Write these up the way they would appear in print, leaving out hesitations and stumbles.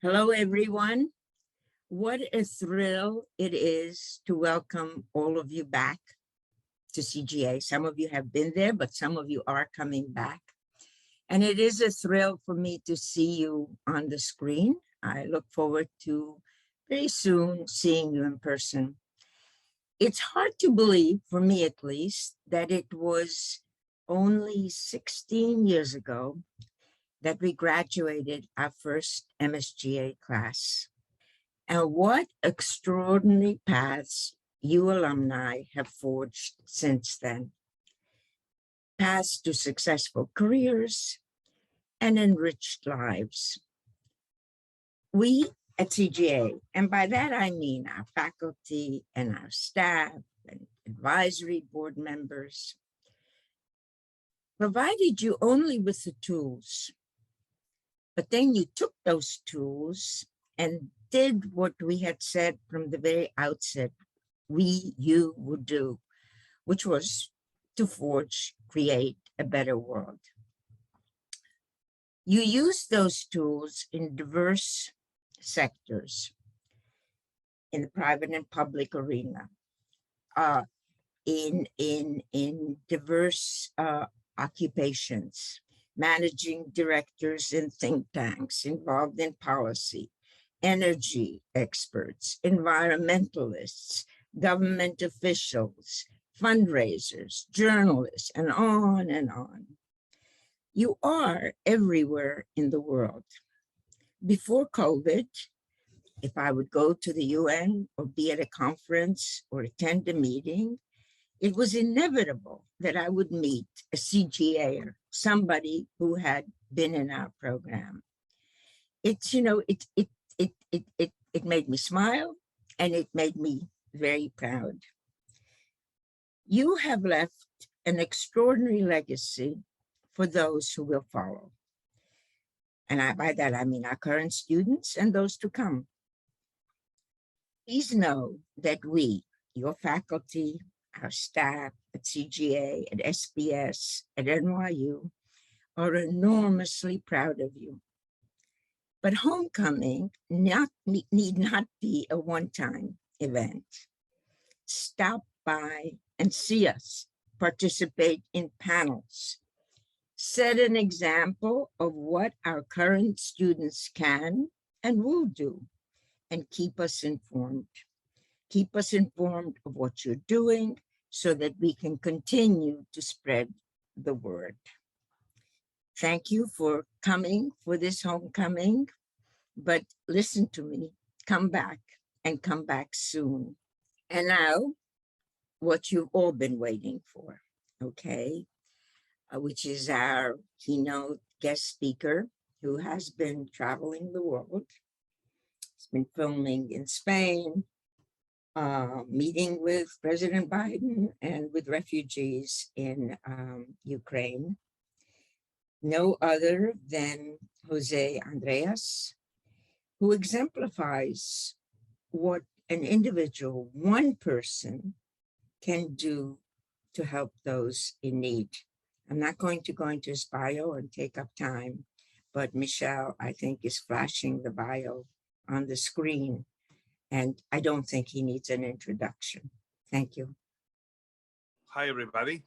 Hello, everyone. What a thrill it is to welcome all of you back to CGA. Some of you have been there, but some of you are coming back. And it is a thrill for me to see you on the screen. I look forward to very soon seeing you in person. It's hard to believe, for me at least, that it was only 16 years ago that we graduated our first MSGA class. And what extraordinary paths you alumni have forged since then. Paths to successful careers and enriched lives. We at CGA, and by that I mean our faculty and our staff and advisory board members, provided you only with the tools, but then you took those tools and did what we had said from the very outset you would do, which was to forge, create a better world. You use those tools in diverse sectors, in the private and public arena, in diverse occupations, managing directors in think tanks involved in policy, energy experts, environmentalists, government officials, fundraisers, journalists, and on and on. You are everywhere in the world. Before COVID, if I would go to the UN or be at a conference or attend a meeting, it was inevitable that I would meet a CGAer, somebody who had been in our program. It's, you know, it made me smile and it made me very proud. You have left an extraordinary legacy for those who will follow. And by that, I mean our current students and those to come. Please know that we, your faculty, our staff at CGA, at SBS, at NYU, are enormously proud of you. But homecoming need not be a one-time event. Stop by and see us, participate in panels, set an example of what our current students can and will do, and keep us informed. Keep us informed of what you're doing so that we can continue to spread the word. Thank you for coming for this homecoming, but listen to me, come back and come back soon. And now, what you've all been waiting for, okay? Which is our keynote guest speaker who has been traveling the world. He's been filming in Spain, meeting with President Biden and with refugees in Ukraine. No other than José Andrés, who exemplifies what an individual, one person, can do to help those in need. I'm not going to go into his bio and take up time, but Michelle, I think, is flashing the bio on the screen, and I don't think he needs an introduction. Thank you. Hi, everybody.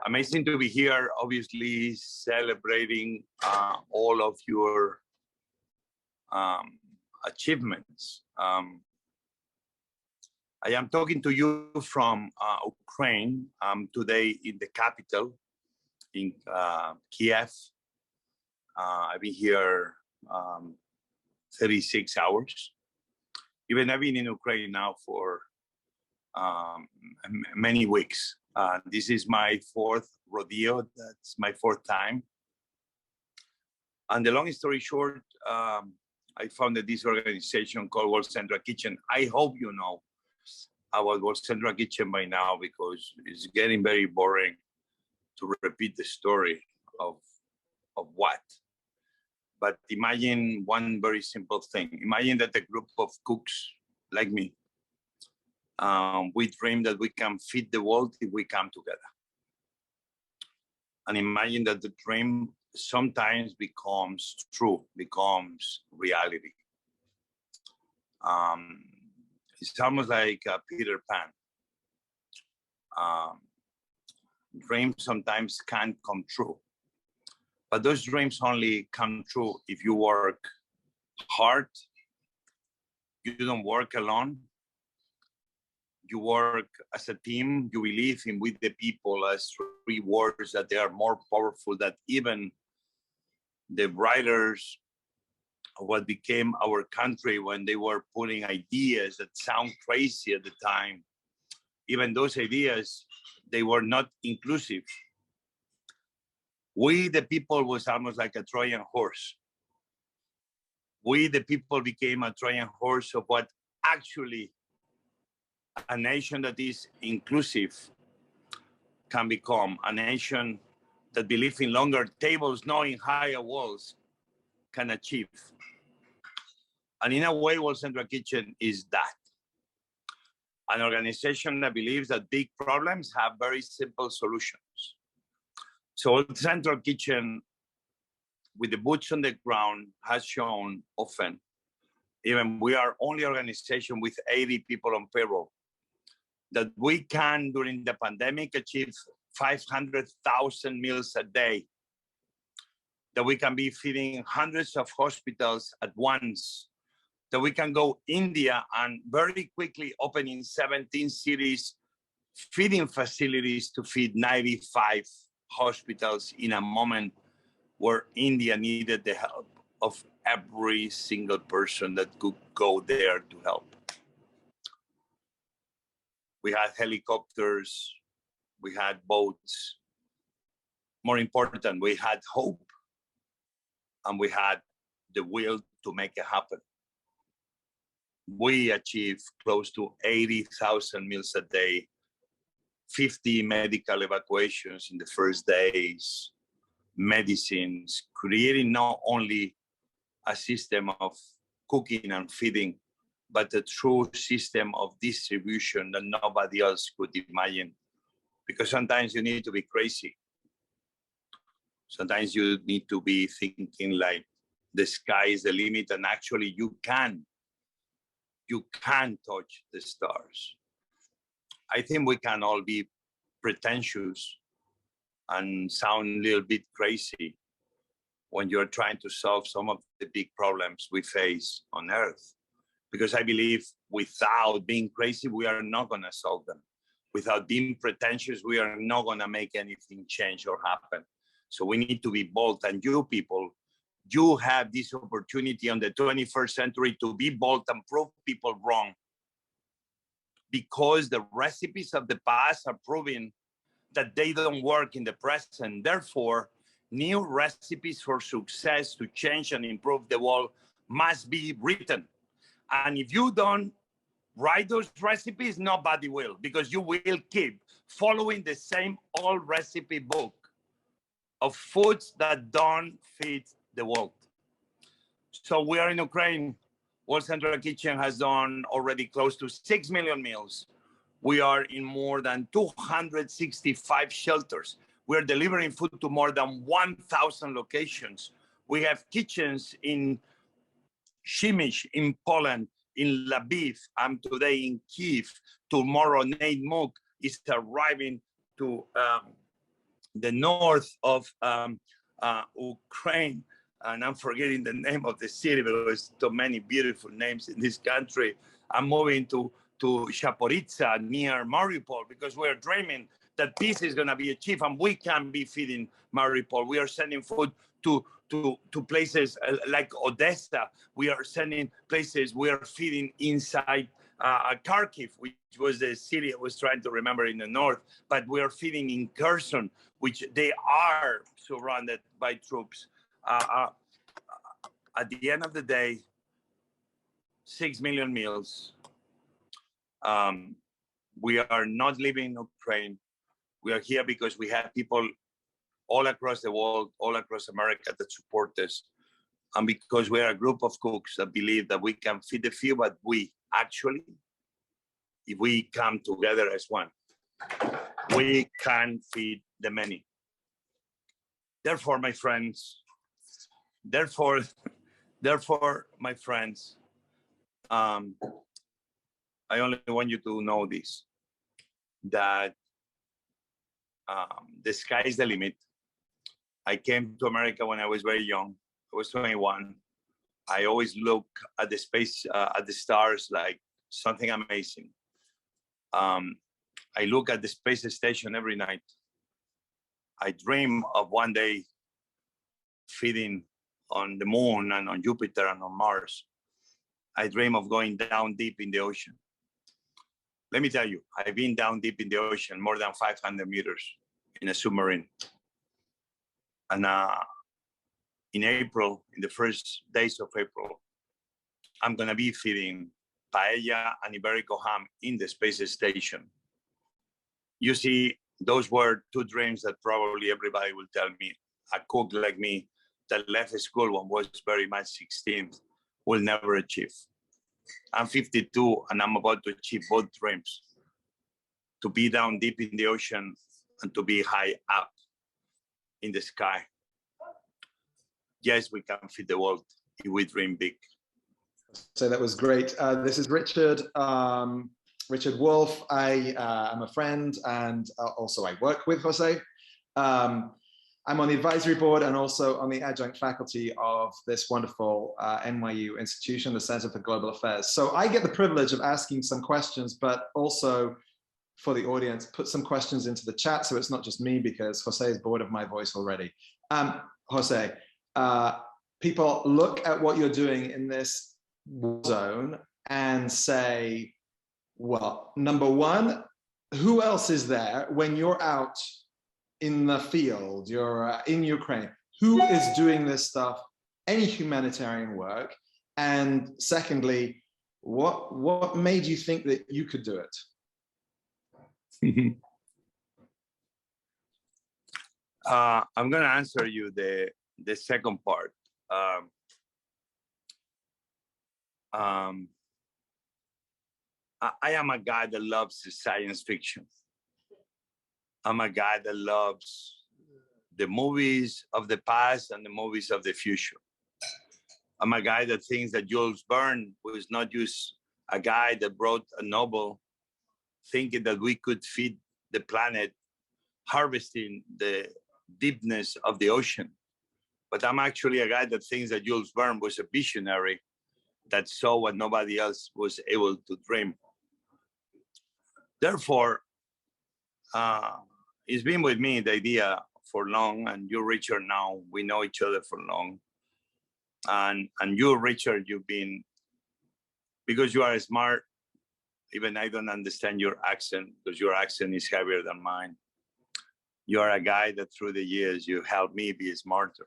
Amazing to be here, obviously celebrating all of your achievements. I am talking to you from Ukraine. Today in the capital, in Kiev. I've been here 36 hours. Even I've been in Ukraine now for many weeks. This is my fourth rodeo. That's my fourth time. And the long story short, I founded this organization called World Central Kitchen. I hope you know about World Central Kitchen by now, because it's getting very boring to repeat the story of what. But imagine one very simple thing. Imagine that a group of cooks like me, we dream that we can feed the world if we come together. and imagine that the dream sometimes becomes true, becomes reality. It's almost like Peter Pan. Dreams sometimes can't come true, but those dreams only come true if you work hard, you don't work alone, you work as a team, you believe in with the people as three words that they are more powerful than even the writers of what became our country when they were putting ideas that sound crazy at the time. Even those ideas, they were not inclusive. We, the people, was almost like a Trojan horse. We, the people, became a Trojan horse of what actually a nation that is inclusive can become. A nation that believes in longer tables, knowing higher walls, can achieve. And in a way, World Central Kitchen is that. An organization that believes that big problems have very simple solutions. So World Central Kitchen, with the boots on the ground, has shown often, even we are only organization with 80 people on payroll, that we can, during the pandemic, achieve 500,000 meals a day, that we can be feeding hundreds of hospitals at once, that we can go India and very quickly open in 17 cities feeding facilities to feed 95 hospitals in a moment where India needed the help of every single person that could go there to help. We had helicopters, we had boats. More important, we had hope, and we had the will to make it happen. We achieved close to 80,000 meals a day, 50 medical evacuations in the first days, medicines, creating not only a system of cooking and feeding, but a true system of distribution that nobody else could imagine. Because sometimes you need to be crazy. Sometimes you need to be thinking like the sky is the limit, and actually you can touch the stars. I think we can all be pretentious and sound a little bit crazy when you're trying to solve some of the big problems we face on Earth. Because I believe without being crazy, we are not gonna solve them. Without being pretentious, we are not gonna make anything change or happen. So we need to be bold, and you people, you have this opportunity on the 21st century to be bold and prove people wrong. Because the recipes of the past are proving that they don't work in the present. Therefore, new recipes for success to change and improve the world must be written. And if you don't write those recipes, nobody will, because you will keep following the same old recipe book of foods that don't fit the world. So we are in Ukraine. World Central Kitchen has done already close to 6 million meals. We are in more than 265 shelters. We're delivering food to more than 1,000 locations. We have kitchens in Przemyśl, in Poland, in Lviv. I'm today in Kyiv. Tomorrow, Nate Mook is arriving to the north of Ukraine. And I'm forgetting the name of the city, but there's so many beautiful names in this country. I'm moving to Zaporizhzhia near Mariupol, because we're dreaming that peace is going to be achieved and we can be feeding Mariupol. We are sending food to places like Odessa. We are sending places, we are feeding inside Kharkiv, which was the city I was trying to remember in the north, but we are feeding in Kherson, which they are surrounded by troops. At the end of the day, 6 million meals. We are not living in Ukraine. We are here because we have people all across the world, all across America that support us. And because we are a group of cooks that believe that we can feed the few, but we actually, if we come together as one, we can feed the many. Therefore, my friends, my friends, I only want you to know this, that the sky is the limit. I came to America when I was very young. I was 21. I always look at the space, at the stars, like something amazing. I look at the space station every night. I dream of one day feeding on the moon and on Jupiter and on Mars. I dream of going down deep in the ocean. Let me tell you, I've been down deep in the ocean, more than 500 meters in a submarine. And in April, in the first days of April, I'm gonna be feeding paella and Iberico ham in the space station. You see, those were two dreams that probably everybody will tell me. A cook like me that left school when was very much 16 will never achieve. I'm 52 and I'm about to achieve both dreams. To be down deep in the ocean and to be high up in the sky. Yes, we can feed the world if we dream big. So that was great. This is Richard. Richard Wolff. I am a friend and also I work with Jose. I'm on the advisory board and also on the adjunct faculty of this wonderful NYU institution, the Center for Global Affairs. So I get the privilege of asking some questions, but also for the audience, put some questions into the chat so it's not just me because Jose is bored of my voice already. Jose, people look at what you're doing in this zone and say, well, number one, who else is there when you're out in the field, you're in Ukraine? Who is doing this stuff, any humanitarian work? And secondly, what made you think that you could do it? I'm going to answer you the second part. I am a guy that loves science fiction. I'm a guy that loves the movies of the past and the movies of the future. I'm a guy that thinks that Jules Verne was not just a guy that wrote a novel thinking that we could feed the planet, harvesting the deepness of the ocean. But I'm actually a guy that thinks that Jules Verne was a visionary that saw what nobody else was able to dream. Therefore, it's been with me, the idea, for long, and you, Richard, now, we know each other for long. And you, Richard, you've been, because you are smart, even I don't understand your accent, because your accent is heavier than mine. You are a guy that through the years, you helped me be smarter.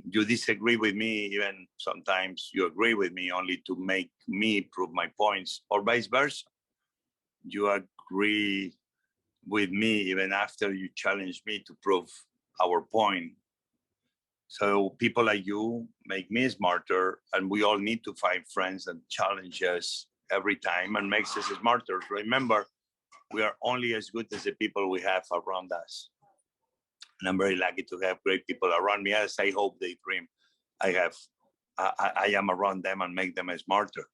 You disagree with me, even sometimes you agree with me only to make me prove my points, or vice versa. You agree with me even after you challenge me to prove our point. So people like you make me smarter, and we all need to find friends that challenge us every time and makes us smarter. Remember, we are only as good as the people we have around us. And I'm very lucky to have great people around me, as I hope they dream. I am around them and make them smarter.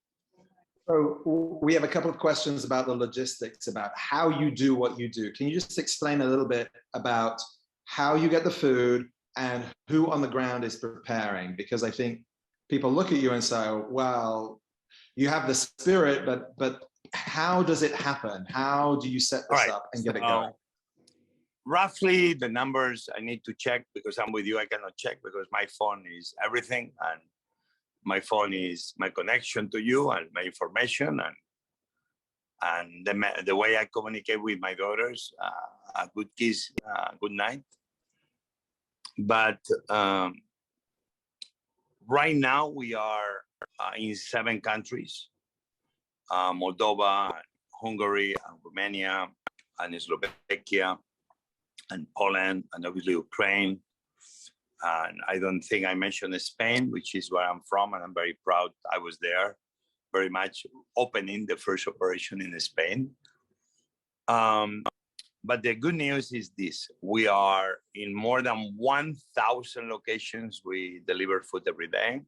So we have a couple of questions about the logistics, about how you do what you do. Can you just explain a little bit about how you get the food and who on the ground is preparing? Because I think people look at you and say, well, you have the spirit, but how does it happen? How do you set this up and get it going? Roughly the numbers I need to check, because I'm with you, I cannot check because my phone is everything, and my phone is my connection to you and my information, and the way I communicate with my daughters, a good kiss, good night. But right now we are in 7 countries, Moldova, Hungary, and Romania, and Slovakia, and Poland, and obviously Ukraine. And I don't think I mentioned Spain, which is where I'm from, and I'm very proud I was there, very much opening the first operation in Spain. But the good news is this: we are in more than 1,000 locations. We deliver food every day.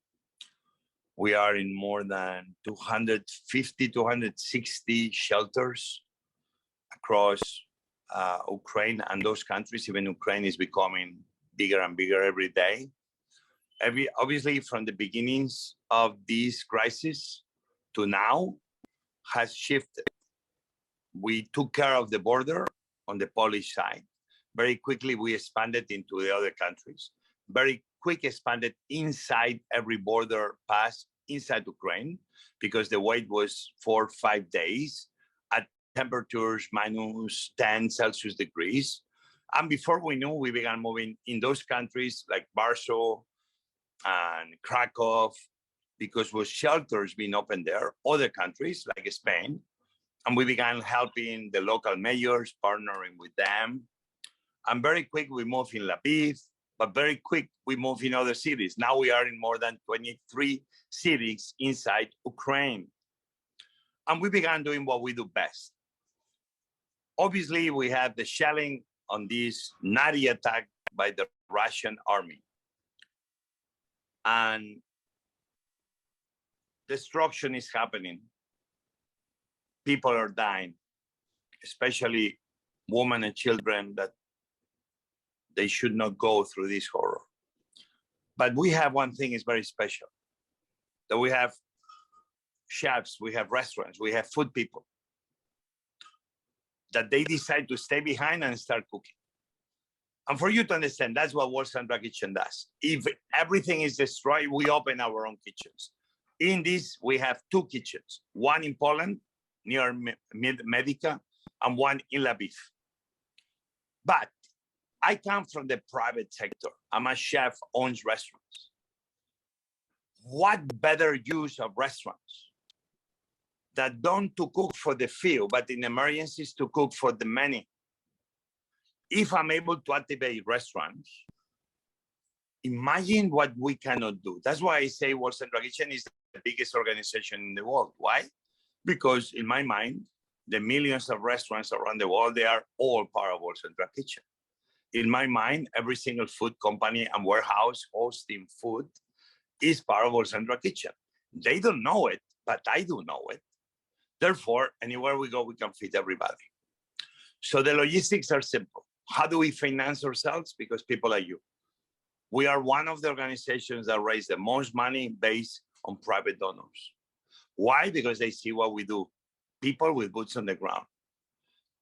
We are in more than 250, 260 shelters across Ukraine and those countries. Even Ukraine is becoming bigger and bigger every day. Obviously, from the beginnings of this crisis to now has shifted. We took care of the border on the Polish side. Very quickly, we expanded into the other countries. Very quick expanded inside every border pass inside Ukraine, because the wait was 4 or 5 days at temperatures minus 10 Celsius degrees. And before we knew, we began moving in those countries like Warsaw and Krakow, because with shelters being open there, other countries like Spain, and we began helping the local mayors, partnering with them. And very quick, we moved in Lviv, but very quick, we moved in other cities. Now we are in more than 23 cities inside Ukraine. And we began doing what we do best. Obviously, we had the shelling on this nutty attack by the Russian army. And destruction is happening. People are dying, especially women and children, that they should not go through this horror. But we have one thing is very special, that we have chefs, we have restaurants, we have food people, that they decide to stay behind and start cooking. And for you to understand, that's what Wolff Central Kitchen does. If everything is destroyed, we open our own kitchens. In this, we have 2 kitchens, one in Poland, near Medica, and one in Lviv. But I come from the private sector. I'm a chef, owns restaurants. What better use of restaurants that don't to cook for the few, but in emergencies to cook for the many? If I'm able to activate restaurants, imagine what we cannot do. That's why I say Wolff Central Kitchen is the biggest organization in the world. Why? Because in my mind, the millions of restaurants around the world, they are all part of Wolff Central Kitchen. In my mind, every single food company and warehouse hosting food is part of Wolff Central Kitchen. They don't know it, but I do know it. Therefore, anywhere we go, we can feed everybody. So the logistics are simple. How do we finance ourselves? Because people like you. We are one of the organizations that raise the most money based on private donors. Why? Because they see what we do. People with boots on the ground.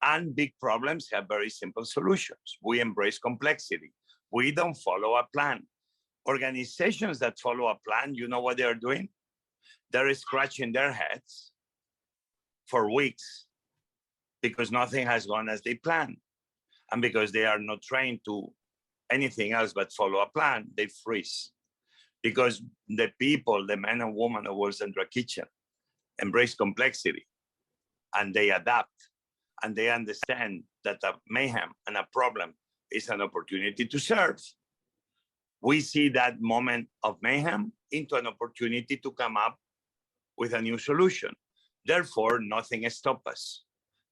And big problems have very simple solutions. We embrace complexity. We don't follow a plan. Organizations that follow a plan, you know what they're doing? They're scratching their heads for weeks because nothing has gone as they planned. And because they are not trained to anything else but follow a plan, they freeze. Because the people, the men and women of Wolff Central Kitchen, embrace complexity and they adapt and they understand that a mayhem and a problem is an opportunity to serve. We see that moment of mayhem into an opportunity to come up with a new solution. Therefore, nothing stops us.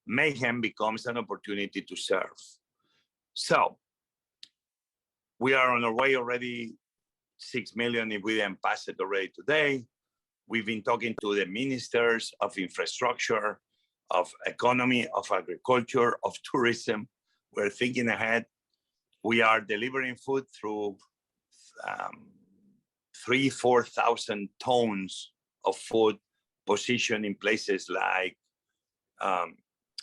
Mayhem becomes an opportunity to serve. So we are on our way already, 6 million if we didn't pass it already today. We've been talking to the ministers of infrastructure, of economy, of agriculture, of tourism. We're thinking ahead. We are delivering food through 3,000-4,000 tons of food positioned in places like,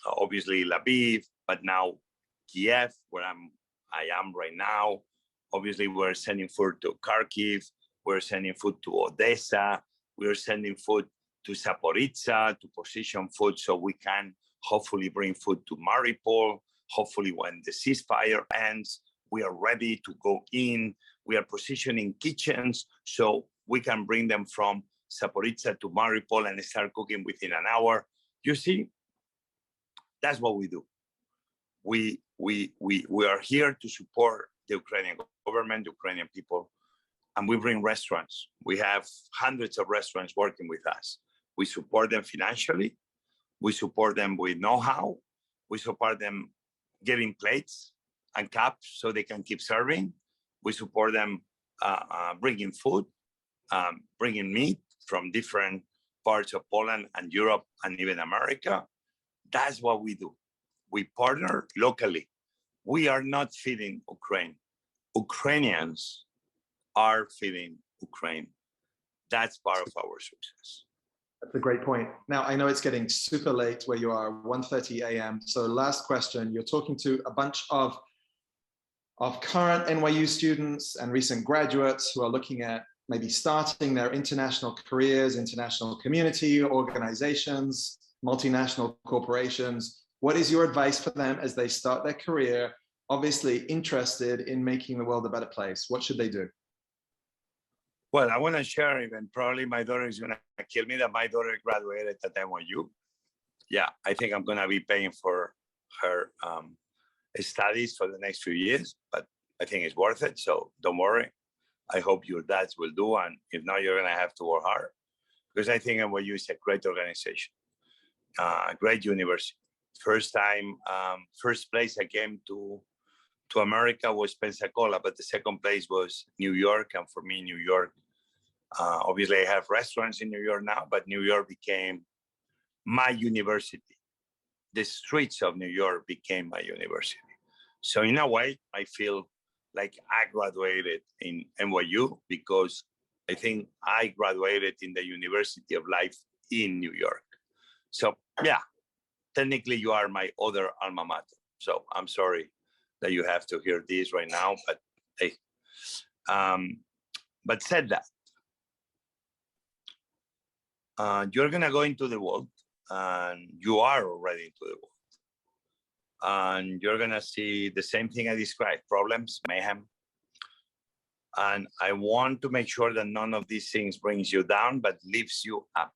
obviously Lviv, but now Kiev, where I am right now. Obviously, we're sending food to Kharkiv. We're sending food to Odessa. We're sending food to Zaporizhzhia to position food so we can hopefully bring food to Mariupol. Hopefully, when the ceasefire ends, we are ready to go in. We are positioning kitchens so we can bring them from Zaporizhzhia to Mariupol and start cooking within an hour. You see, that's what we do. We are here to support the Ukrainian government, the Ukrainian people, and we bring restaurants. We have hundreds of restaurants working with us. We support them financially. We support them with know-how. We support them getting plates and cups so they can keep serving. We support them bringing food, bringing meat from different parts of Poland and Europe and even America. That's what we do. We partner locally. We are not feeding Ukraine. Ukrainians are feeding Ukraine. That's part of our success. That's a great point. Now, I know it's getting super late where you are, 1:30 a.m. So last question, you're talking to a bunch of current NYU students and recent graduates who are looking at maybe starting their international careers, international community organizations, multinational corporations. What is your advice for them as they start their career, obviously interested in making the world a better place? What should they do? Well, I want to share, even probably my daughter is going to kill me, that my daughter graduated at NYU. Yeah, I think I'm going to be paying for her studies for the next few years, but I think it's worth it. So don't worry. I hope your dads will do. And if not, you're going to have to work hard, because I think NYU is a great organization, great university. First place I came to America was Pensacola, but the second place was New York. And for me, New York, obviously I have restaurants in New York now, but New York became my university. The streets of New York became my university. So in a way, I feel like I graduated in NYU because I think I graduated in the University of Life in New York. So yeah, technically you are my other alma mater. So I'm sorry that you have to hear this right now, but hey, but said that, you're gonna go into the world, and you are already into the world. And you're gonna see the same thing I described: problems, mayhem. And I want to make sure that none of these things brings you down, but lifts you up.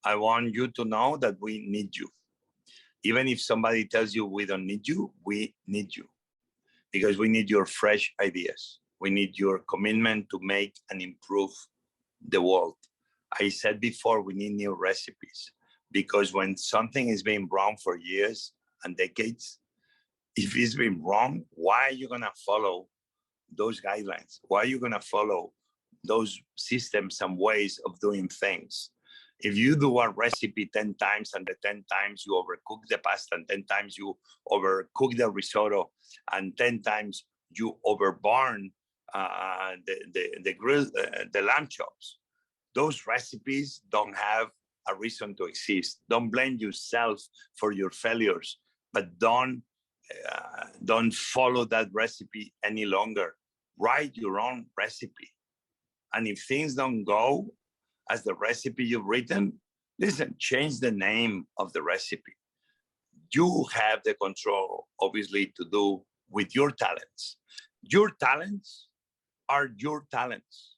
I want you to know that we need you. Even if somebody tells you we don't need you, we need you. Because we need your fresh ideas. We need your commitment to make and improve the world. I said before, we need new recipes. Because when something has been wrong for years and decades, if it's been wrong, why are you gonna follow those guidelines? Why are you gonna follow those systems and ways of doing things? If you do a recipe 10 times and the 10 times you overcook the pasta, and 10 times you overcook the risotto, and 10 times you overburn the grill, the lamb chops, those recipes don't have a reason to exist. Don't blame yourself for your failures, but don't follow that recipe any longer. Write your own recipe. And if things don't go as the recipe you've written, listen, change the name of the recipe. You have the control, obviously, to do with your talents. Your talents are your talents.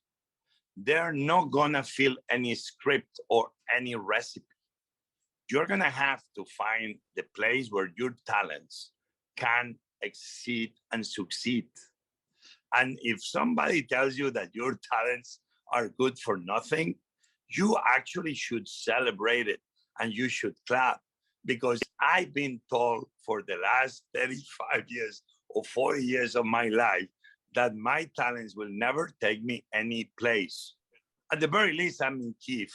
They're not gonna fill any script or any recipe. You're gonna have to find the place where your talents can exceed and succeed. And if somebody tells you that your talents are good for nothing, you actually should celebrate it and you should clap, because I've been told for the last 35 years or 40 years of my life that my talents will never take me any place. At the very least, I'm in Kiev.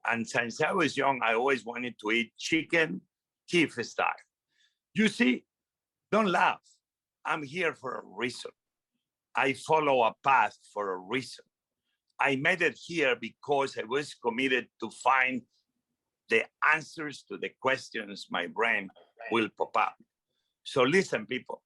And since I was young, I always wanted to eat chicken Kiev style. You see, don't laugh. I'm here for a reason. I follow a path for a reason. I made it here because I was committed to find the answers to the questions my brain will pop up. So listen, people,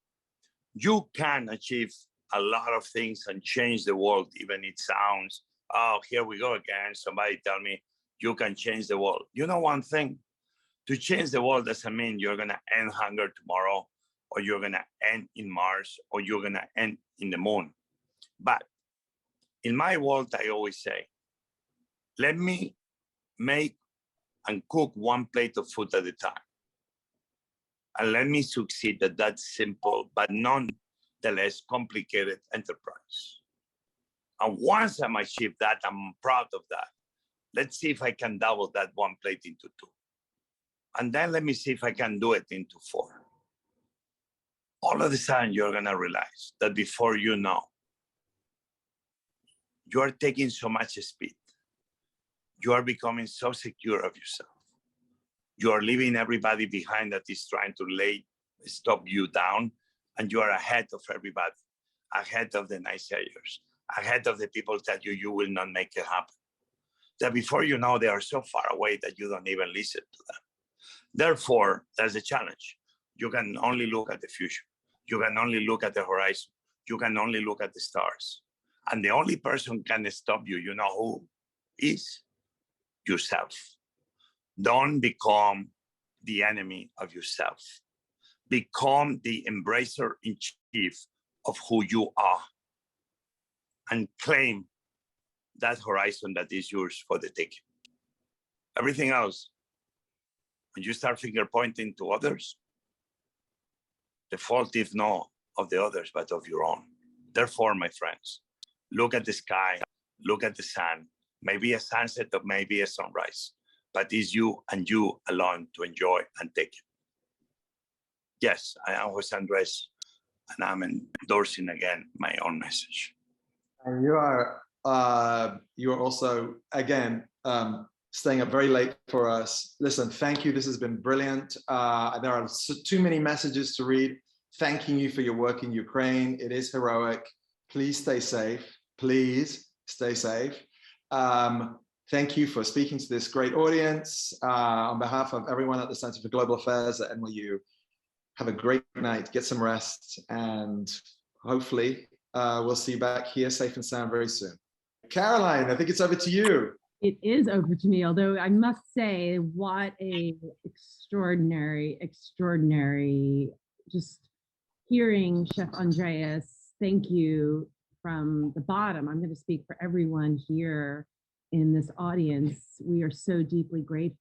you can achieve a lot of things and change the world, even it sounds, oh, here we go again. Somebody tell me you can change the world. You know one thing? To change the world doesn't mean you're gonna end hunger tomorrow, or you're gonna end in Mars, or you're gonna end in the moon. But in my world, I always say, let me make and cook one plate of food at a time. And let me succeed at that simple, but nonetheless complicated enterprise. And once I'm achieved that, I'm proud of that. Let's see if I can double that one plate into 2. And then let me see if I can do it into 4. all of a sudden you're gonna realize that before you know, you are taking so much speed. You are becoming so secure of yourself. You are leaving everybody behind that is trying to stop you down, and you are ahead of everybody, ahead of the naysayers, ahead of the people that you will not make it happen. That before you know, they are so far away that you don't even listen to them. Therefore, that's a challenge. You can only look at the future. You can only look at the horizon. You can only look at the stars. And the only person can stop you, you know who is? Yourself. Don't become the enemy of yourself. Become the embracer in chief of who you are and claim that horizon that is yours for the taking. Everything else, when you start finger pointing to others, the fault is not of the others, but of your own. Therefore, my friends, look at the sky, look at the sun, maybe a sunset or maybe a sunrise, but it's you and you alone to enjoy and take it. Yes, I am José Andrés, and I'm endorsing again my own message. And you are also, again, staying up very late for us. Listen, thank you. This has been brilliant. There are too many messages to read. Thanking you for your work in Ukraine. It is heroic. Please stay safe. Please stay safe. Thank you for speaking to this great audience. On behalf of everyone at the Center for Global Affairs at NYU, have a great night, get some rest, and hopefully we'll see you back here safe and sound very soon. Caroline, I think it's over to you. It is over to me, although I must say, what a extraordinary, just hearing Chef Andreas, thank you from the bottom. I'm going to speak for everyone here in this audience. We are so deeply grateful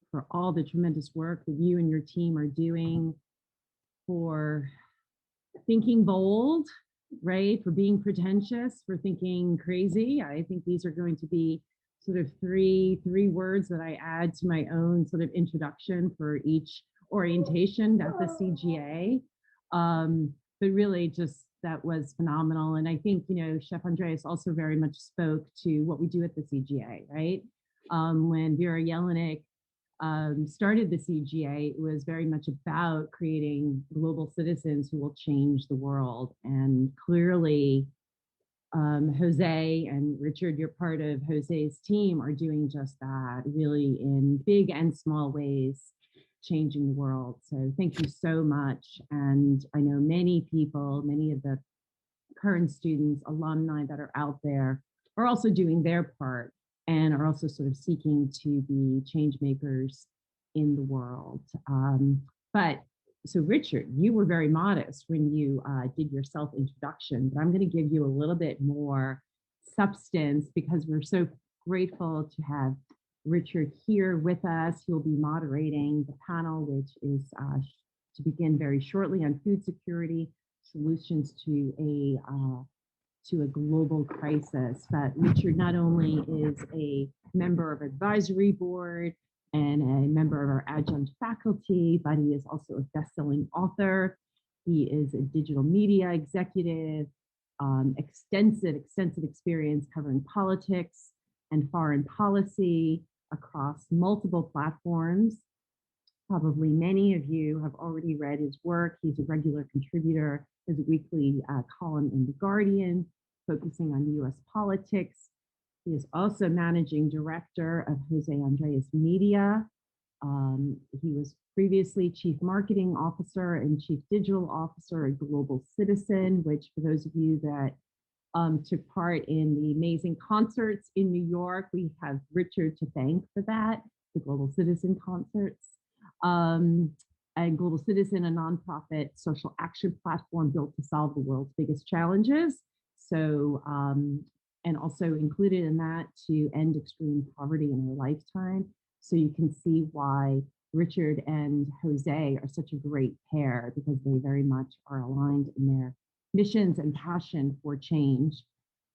for all the tremendous work that you and your team are doing, for thinking bold, right? For being pretentious, for thinking crazy. I think these are going to be sort of three words that I add to my own sort of introduction for each orientation at the CGA. But really just that was phenomenal. And I think, you know, Chef Andreas also very much spoke to what we do at the CGA, right? When Vera Jelinek started the CGA, it was very much about creating global citizens who will change the world. And clearly, Jose and Richard, you're part of Jose's team, are doing just that, really in big and small ways, changing the world. So thank you so much. And I know many people, many of the current students, alumni that are out there are also doing their part and are also sort of seeking to be change makers in the world. So Richard, you were very modest when you did your self-introduction, but I'm going to give you a little bit more substance because we're so grateful to have Richard here with us. He'll be moderating the panel, which is to begin very shortly on food security, solutions to a global crisis. But Richard not only is a member of advisory board and a member of our adjunct faculty, but he is also a best-selling author. He is a digital media executive, extensive experience covering politics and foreign policy across multiple platforms. Probably many of you have already read his work. He's a regular contributor, his weekly column in The Guardian, focusing on US politics. He is also managing director of Jose Andres Media. He was previously chief marketing officer and chief digital officer at Global Citizen, which for those of you that took part in the amazing concerts in New York, we have Richard to thank for that, the Global Citizen concerts. And Global Citizen, a nonprofit social action platform built to solve the world's biggest challenges. So, and also included in that to end extreme poverty in our lifetime. So you can see why Richard and Jose are such a great pair, because they very much are aligned in their missions and passion for change.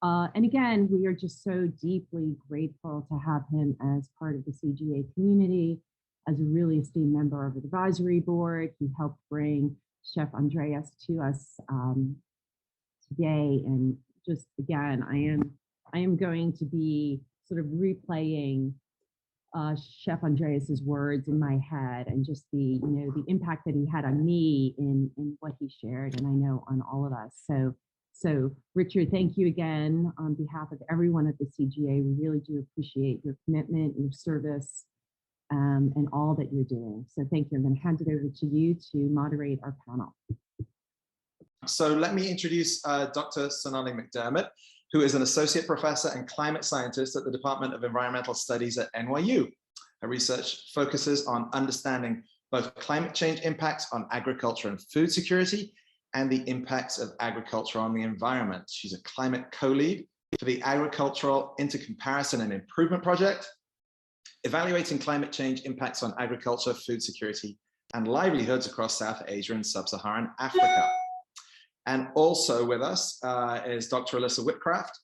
And again, we are just so deeply grateful to have him as part of the CGA community, as a really esteemed member of the advisory board. He helped bring Chef Andreas to us today. And just again, I am going to be sort of replaying Chef Andreas's words in my head, and just the the impact that he had on me in what he shared, and I know on all of us. So Richard, thank you again on behalf of everyone at the CGA. We really do appreciate your commitment, your service, and all that you're doing. So thank you. I'm going to hand it over to you to moderate our panel. So let me introduce Dr. Sonali McDermid, who is an associate professor and climate scientist at the Department of Environmental Studies at NYU. Her research focuses on understanding both climate change impacts on agriculture and food security and the impacts of agriculture on the environment. She's a climate co-lead for the Agricultural Intercomparison and Improvement Project, evaluating climate change impacts on agriculture, food security, and livelihoods across South Asia and Sub-Saharan Africa. And also with us is Dr. Alyssa Whitcraft,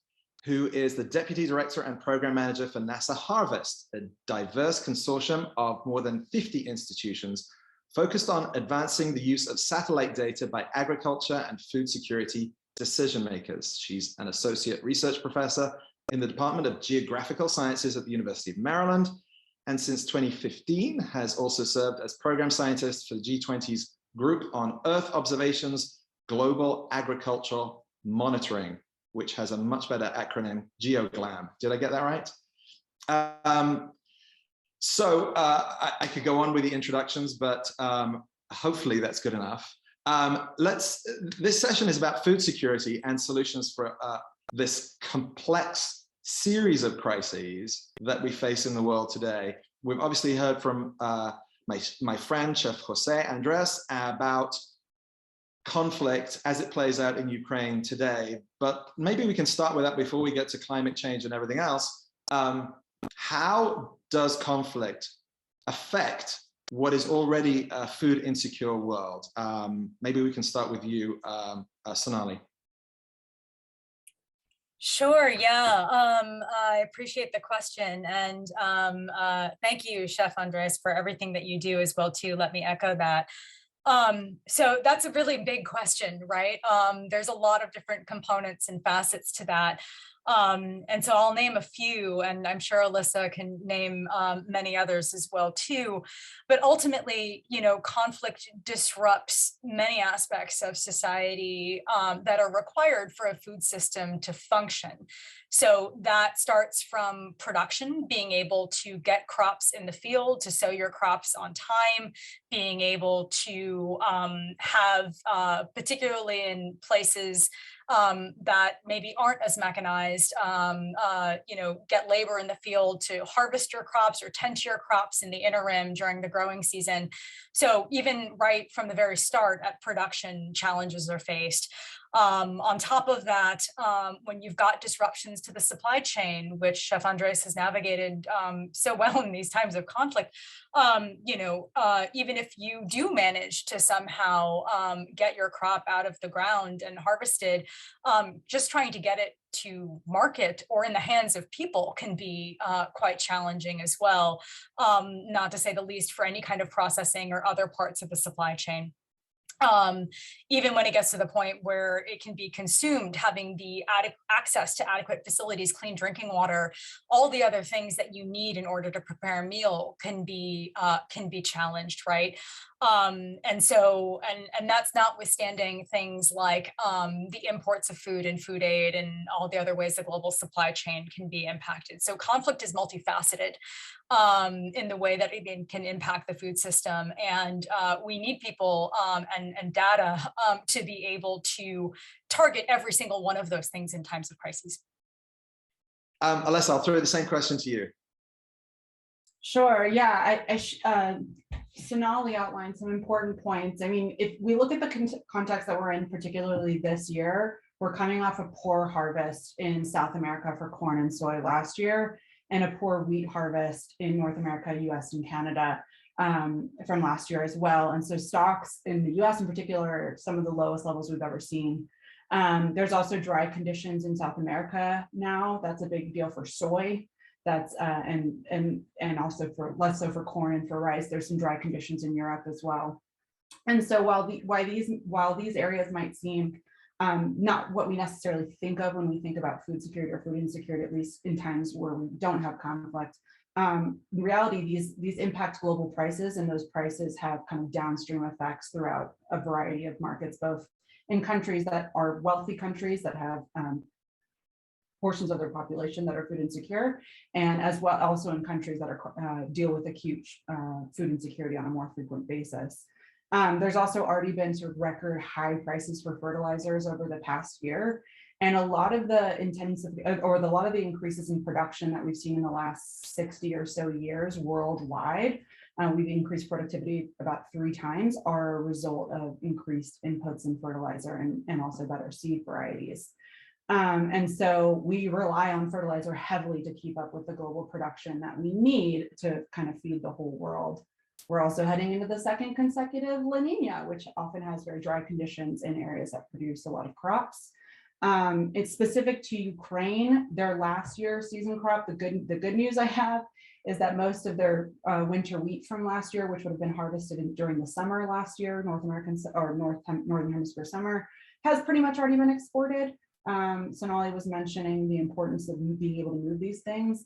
who is the Deputy Director and Program Manager for NASA Harvest, a diverse consortium of more than 50 institutions focused on advancing the use of satellite data by agriculture and food security decision makers. She's an Associate Research Professor in the Department of Geographical Sciences at the University of Maryland, and since 2015 has also served as Program Scientist for the G20's Group on Earth Observations, Global Agricultural Monitoring, which has a much better acronym, GeoGLAM. Did I get that right? I could go on with the introductions, but hopefully that's good enough. This session is about food security and solutions for this complex series of crises that we face in the world today. We've obviously heard from my friend, Chef José Andrés, about conflict as it plays out in Ukraine today, but maybe we can start with that before we get to climate change and everything else. How does conflict affect what is already a food insecure world? Maybe we can start with you, Sonali. Sure, yeah, I appreciate the question, and thank you, Chef Andres, for everything that you do as well too. Let me echo that. So that's a really big question, right? There's a lot of different components and facets to that. And so I'll name a few, and I'm sure Alyssa can name many others as well too. But ultimately, conflict disrupts many aspects of society that are required for a food system to function. So that starts from production, being able to get crops in the field, to sow your crops on time, being able to have, particularly in places that maybe aren't as mechanized, get labor in the field to harvest your crops or tend to your crops in the interim during the growing season. So even right from the very start at production, challenges are faced. On top of that, when you've got disruptions to the supply chain, which Chef Andres has navigated so well in these times of conflict, even if you do manage to somehow get your crop out of the ground and harvested, just trying to get it to market or in the hands of people can be quite challenging as well, not to say the least for any kind of processing or other parts of the supply chain. Even when it gets to the point where it can be consumed, having the access to adequate facilities, clean drinking water, all the other things that you need in order to prepare a meal can be challenged, right? And that's notwithstanding things like the imports of food and food aid and all the other ways the global supply chain can be impacted. So conflict is multifaceted in the way that it can impact the food system. And we need people and data to be able to target every single one of those things in times of crises. Alyssa, I'll throw the same question to you. Sure, yeah, Sonali outlined some important points. I mean, if we look at the context that we're in, particularly this year, we're coming off a poor harvest in South America for corn and soy last year, and a poor wheat harvest in North America, US and Canada from last year as well. And so stocks in the US in particular are some of the lowest levels we've ever seen. There's also dry conditions in South America now. That's a big deal for soy. That's and also for less so for corn and for rice. There's some dry conditions in Europe as well. And so while these areas might seem not what we necessarily think of when we think about food security or food insecurity, at least in times where we don't have conflict, in reality, these impact global prices, and those prices have kind of downstream effects throughout a variety of markets, both in countries that are wealthy countries that have portions of their population that are food insecure, and as well also in countries that are deal with acute food insecurity on a more frequent basis. There's also already been sort of record high prices for fertilizers over the past year. And a lot of the increases in production that we've seen in the last 60 or so years worldwide, we've increased productivity about 3 times, are a result of increased inputs in fertilizer and also better seed varieties. And so we rely on fertilizer heavily to keep up with the global production that we need to kind of feed the whole world. We're also heading into the second consecutive La Nina, which often has very dry conditions in areas that produce a lot of crops. It's specific to Ukraine. Their last year season crop, the good news I have is that most of their winter wheat from last year, which would have been harvested during the summer last year, Northern Hemisphere summer, has pretty much already been exported. Sonali was mentioning the importance of being able to move these things.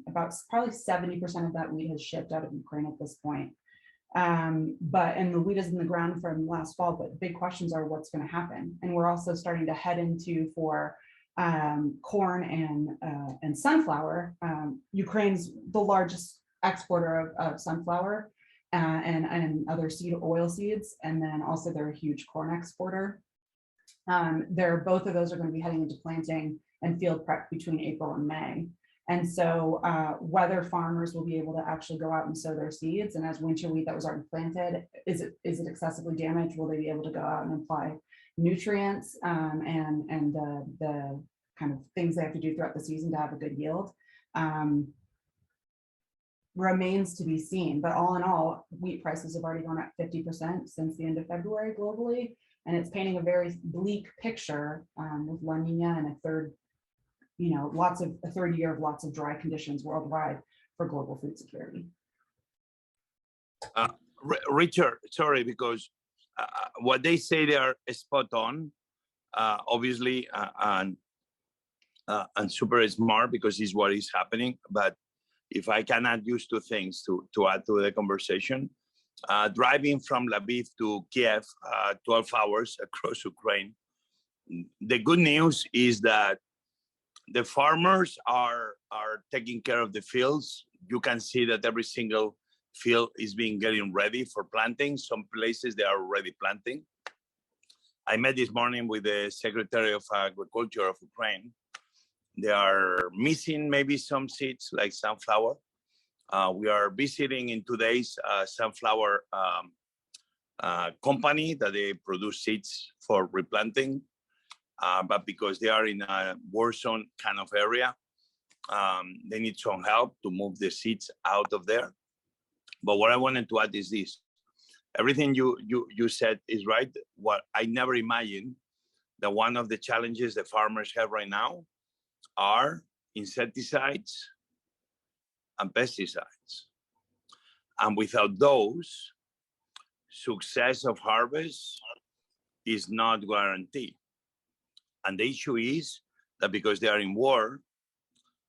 About probably 70% of that wheat has shipped out of Ukraine at this point. And the wheat is in the ground from last fall, but big questions are what's going to happen. And we're also starting to head into for corn and sunflower. Ukraine's the largest exporter of sunflower and other oil seeds, and then also they're a huge corn exporter. Both of those are going to be heading into planting and field prep between April and May. And so whether farmers will be able to actually go out and sow their seeds, and as winter wheat that was already planted, is it excessively damaged? Will they be able to go out and apply nutrients and the kind of things they have to do throughout the season to have a good yield? Remains to be seen. But all in all, wheat prices have already gone up 50% since the end of February globally. And it's painting a very bleak picture with La Nina and a third year of lots of dry conditions worldwide for global food security. Richard, sorry, because what they say they are spot on, obviously, and super smart because it's what is happening. But if I can add use to things to add to the conversation, driving from Lviv to Kiev, 12 hours across Ukraine, the good news is that the farmers are taking care of the fields. You can see that every single field is getting ready for planting. Some places they are already planting. I met this morning with the Secretary of Agriculture of Ukraine. They are missing maybe some seeds like sunflower. We are visiting in 2 days sunflower company that they produce seeds for replanting. But because they are in a war zone kind of area, they need some help to move the seeds out of there. But what I wanted to add is this. Everything you said is right. What I never imagined that one of the challenges the farmers have right now are insecticides and pesticides. And without those, success of harvest is not guaranteed. And the issue is that because they are in war,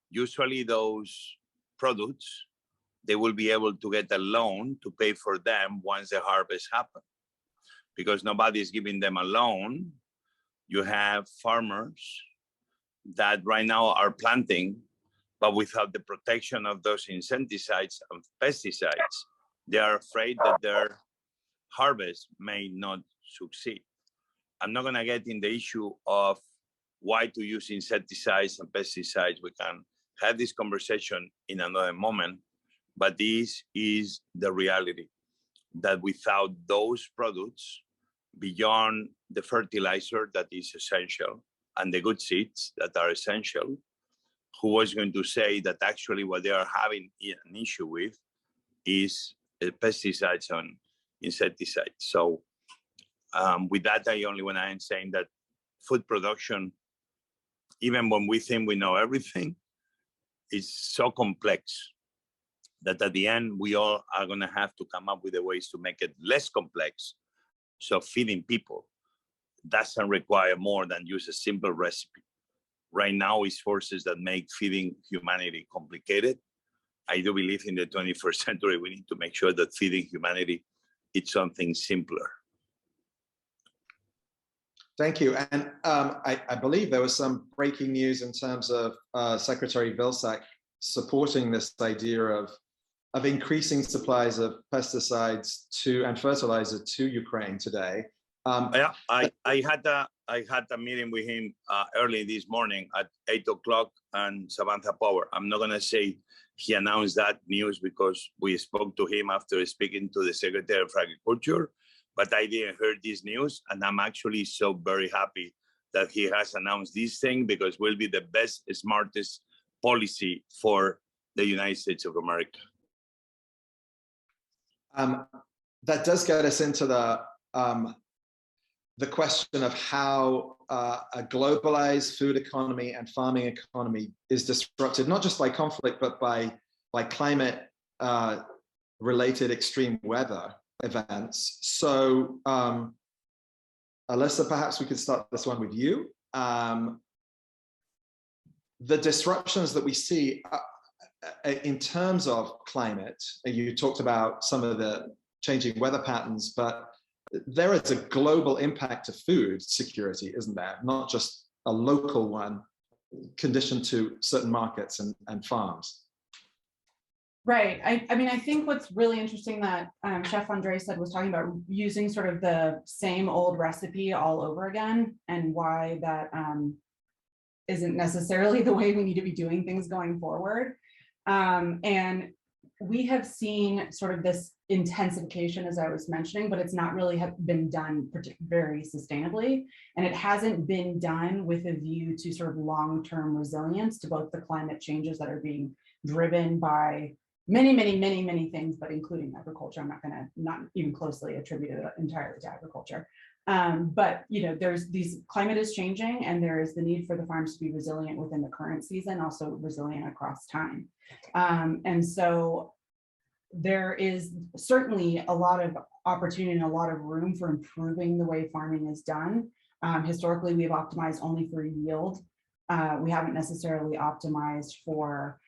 usually those products, they will be able to get a loan to pay for them once the harvest happens. Because nobody is giving them a loan, you have farmers that right now are planting, but without the protection of those insecticides and pesticides, they are afraid that their harvest may not succeed. I'm not going to get in the issue of why to use insecticides and pesticides. We can have this conversation in another moment, but this is the reality, that without those products, beyond the fertilizer that is essential and the good seeds that are essential, who was going to say that actually what they are having an issue with is pesticides and insecticides. So with that, I only want to end saying that food production, even when we think we know everything, is so complex that at the end, we all are going to have to come up with the ways to make it less complex So feeding people doesn't require more than use a simple recipe. Right now, it's forces that make feeding humanity complicated. I do believe in the 21st century, we need to make sure that feeding humanity is something simpler. Thank you. And I believe there was some breaking news in terms of Secretary Vilsack supporting this idea of increasing supplies of pesticides and fertilizer to Ukraine today. Yeah, I had a meeting with him early this morning at 8 o'clock and Samantha Power. I'm not gonna say he announced that news because we spoke to him after speaking to the Secretary of Agriculture, but I didn't hear this news, and I'm actually so very happy that he has announced this thing because it will be the best, smartest policy for the United States of America. That does get us into the question of how a globalized food economy and farming economy is disrupted, not just by conflict, but by climate related extreme weather events. So Alyssa, perhaps we could start this one with you. The disruptions that we see in terms of climate, you talked about some of the changing weather patterns, but there is a global impact to food security, isn't there? Not just a local one conditioned to certain markets and farms. Right. I mean, I think what's really interesting that Chef Andres said was talking about using sort of the same old recipe all over again, and why that isn't necessarily the way we need to be doing things going forward. And we have seen sort of this intensification, as I was mentioning, but it's not really been done very sustainably. And it hasn't been done with a view to sort of long-term resilience to both the climate changes that are being driven by many things, but including agriculture. I'm not even closely attribute it entirely to agriculture. But there's climate is changing, and there is the need for the farms to be resilient within the current season, also resilient across time. And so there is certainly a lot of opportunity and a lot of room for improving the way farming is done. Historically, we've optimized only for yield. We haven't necessarily optimized for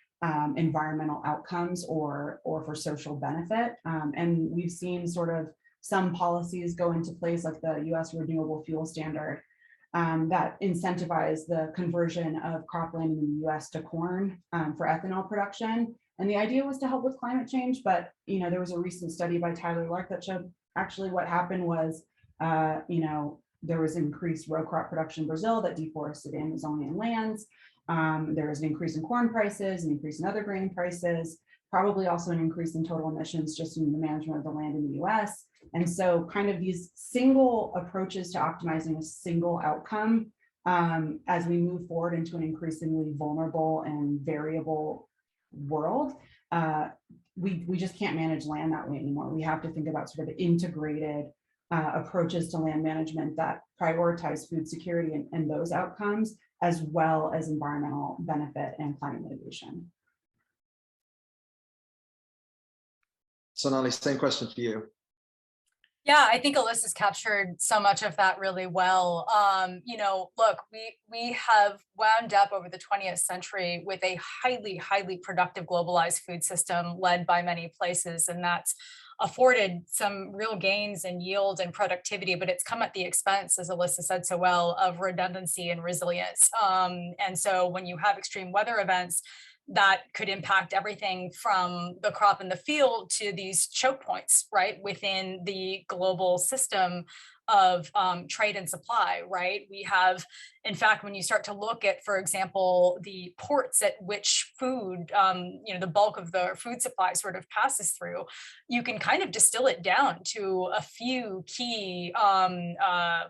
environmental outcomes or for social benefit. And we've seen sort of some policies go into place, like the US Renewable Fuel Standard, that incentivize the conversion of cropland in the US to corn for ethanol production. And the idea was to help with climate change, but there was a recent study by Tyler Lark that showed actually what happened was, there was increased row crop production in Brazil that deforested Amazonian lands. There was an increase in corn prices, an increase in other grain prices, probably also an increase in total emissions just in the management of the land in the US. And so kind of these single approaches to optimizing a single outcome as we move forward into an increasingly vulnerable and variable world, we just can't manage land that way anymore. We have to think about sort of integrated approaches to land management that prioritize food security and those outcomes, as well as environmental benefit and climate mitigation. Sonali, same question for you. Yeah, I think Alyssa's captured so much of that really well. Look, we have wound up over the 20th century with a highly productive globalized food system led by many places, and that's afforded some real gains in yield and productivity, but it's come at the expense, as Alyssa said so well, of redundancy and resilience. And so when you have extreme weather events, that could impact everything from the crop in the field to these choke points, right, within the global system of trade and supply, right? We have, in fact, when you start to look at, for example, the ports at which food, the bulk of the food supply sort of passes through, you can kind of distill it down to a few key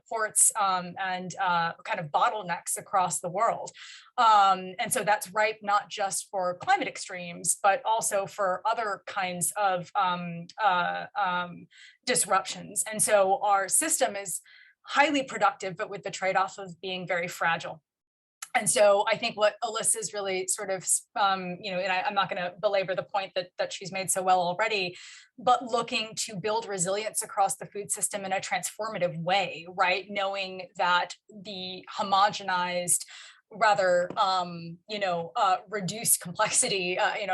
ports and kind of bottlenecks across the world. And so that's ripe not just for climate extremes, but also for other kinds of disruptions. And so our system is highly productive, but with the trade-off of being very fragile. And so I think what Alyssa is really sort of, and I'm not going to belabor the point that she's made so well already, but looking to build resilience across the food system in a transformative way, right? Knowing that the homogenized, rather, reduced complexity, and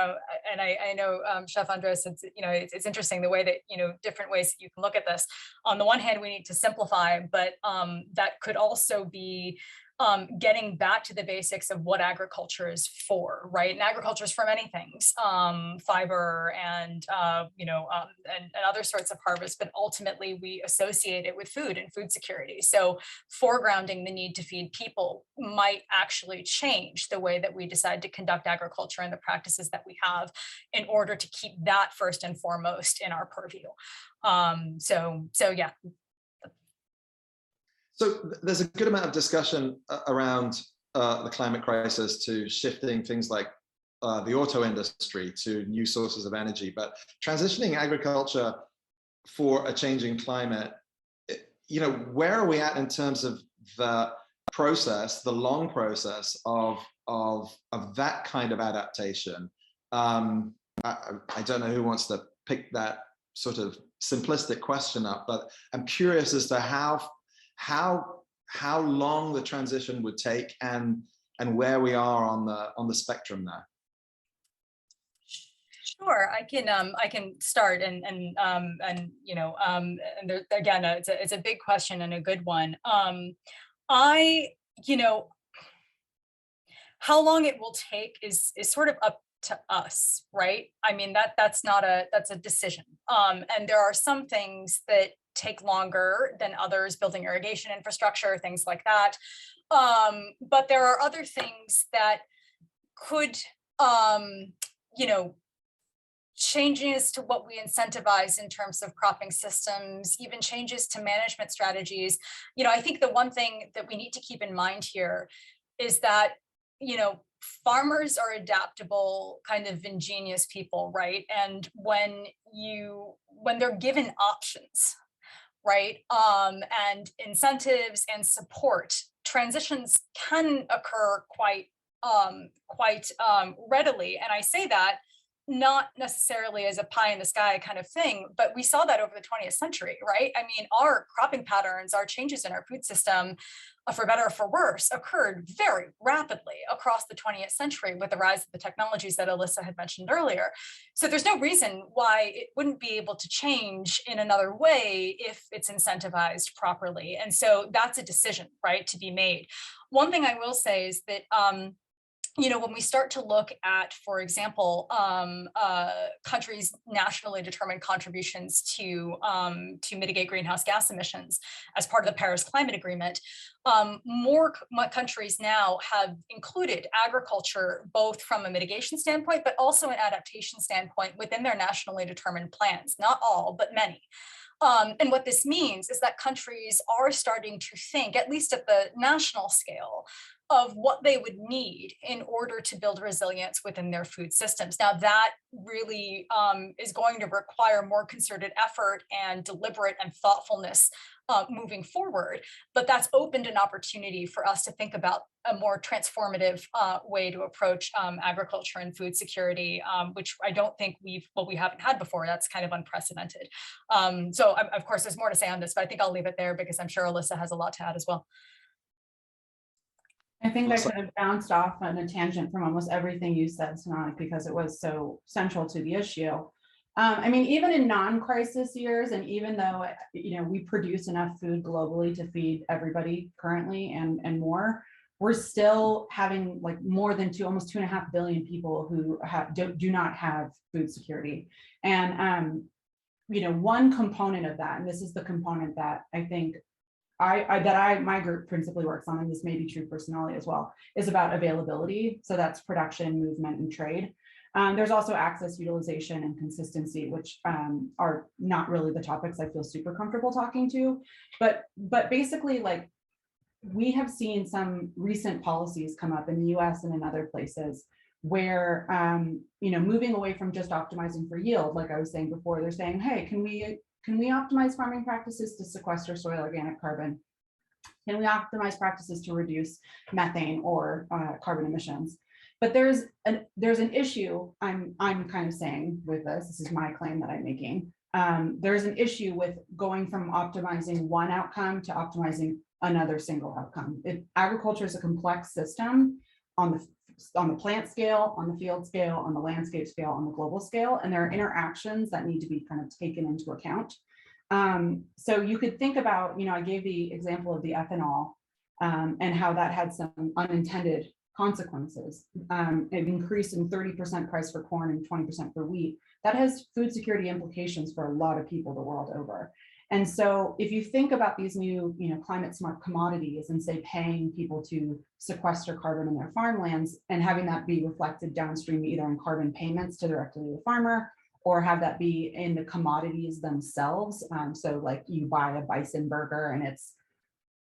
I know, Chef Andres, it's interesting the way that, different ways that you can look at this. On the one hand, we need to simplify, but that could also be getting back to the basics of what agriculture is for, right? And agriculture is for many things, fiber and other sorts of harvest, but ultimately we associate it with food and food security. So foregrounding the need to feed people might actually change the way that we decide to conduct agriculture and the practices that we have in order to keep that first and foremost in our purview. So yeah. So there's a good amount of discussion around the climate crisis to shifting things like the auto industry to new sources of energy, but transitioning agriculture for a changing climate, where are we at in terms of the process, the long process of that kind of adaptation? I don't know who wants to pick that sort of simplistic question up, but I'm curious as to how long the transition would take and where we are on the spectrum there. Sure, I can start and again, it's a big question and a good one. How long it will take is sort of up to us, right? I mean, that's a decision. And there are some things that take longer than others, building irrigation infrastructure, things like that. But there are other things that could, changes to what we incentivize in terms of cropping systems, even changes to management strategies. I think the one thing that we need to keep in mind here is that, farmers are adaptable, kind of ingenious people, right? And when they're given options, right, and incentives and support, transitions can occur quite readily. And I say that not necessarily as a pie in the sky kind of thing, but we saw that over the 20th century, right? I mean, our cropping patterns, our changes in our food system, for better or for worse, occurred very rapidly across the 20th century with the rise of the technologies that Alyssa had mentioned earlier. So there's no reason why it wouldn't be able to change in another way if it's incentivized properly. And so that's a decision, right, to be made. One thing I will say is that, when we start to look at, for example, countries' nationally determined contributions to mitigate greenhouse gas emissions as part of the Paris Climate Agreement, more countries now have included agriculture both from a mitigation standpoint, but also an adaptation standpoint within their nationally determined plans. Not all, but many. And what this means is that countries are starting to think, at least at the national scale, of what they would need in order to build resilience within their food systems. Now, that really is going to require more concerted effort and deliberate and thoughtfulness moving forward, but that's opened an opportunity for us to think about a more transformative way to approach agriculture and food security, which I don't think we haven't had before. That's kind of unprecedented. So of course, there's more to say on this, but I think I'll leave it there because I'm sure Alyssa has a lot to add as well. I think I could have bounced off on a tangent from almost everything you said, Sonali, because it was so central to the issue. I mean, even in non-crisis years, and even though, we produce enough food globally to feed everybody currently and more, we're still having like more than almost 2.5 billion people who do not have food security. And, one component of that, and this is the component that I think my group principally works on, and this may be true for Sonali as well, is about availability. So that's production, movement, and trade. There's also access, utilization, and consistency, which are not really the topics I feel super comfortable talking to. But basically, like, we have seen some recent policies come up in the US and in other places where, moving away from just optimizing for yield, like I was saying before, they're saying, hey, can we optimize farming practices to sequester soil organic carbon? Can we optimize practices to reduce methane or carbon emissions? But there's an issue I'm kind of saying with this. This is my claim that I'm making. There's an issue with going from optimizing one outcome to optimizing another single outcome. Agriculture is a complex system on the plant scale, on the field scale, on the landscape scale, on the global scale, and there are interactions that need to be kind of taken into account. So you could think about, I gave the example of the ethanol and how that had some unintended consequences. It increased in 30% price for corn and 20% for wheat. That has food security implications for a lot of people the world over. And so if you think about these new, climate smart commodities and say paying people to sequester carbon in their farmlands and having that be reflected downstream either in carbon payments to directly to the farmer or have that be in the commodities themselves. So like you buy a bison burger and it's,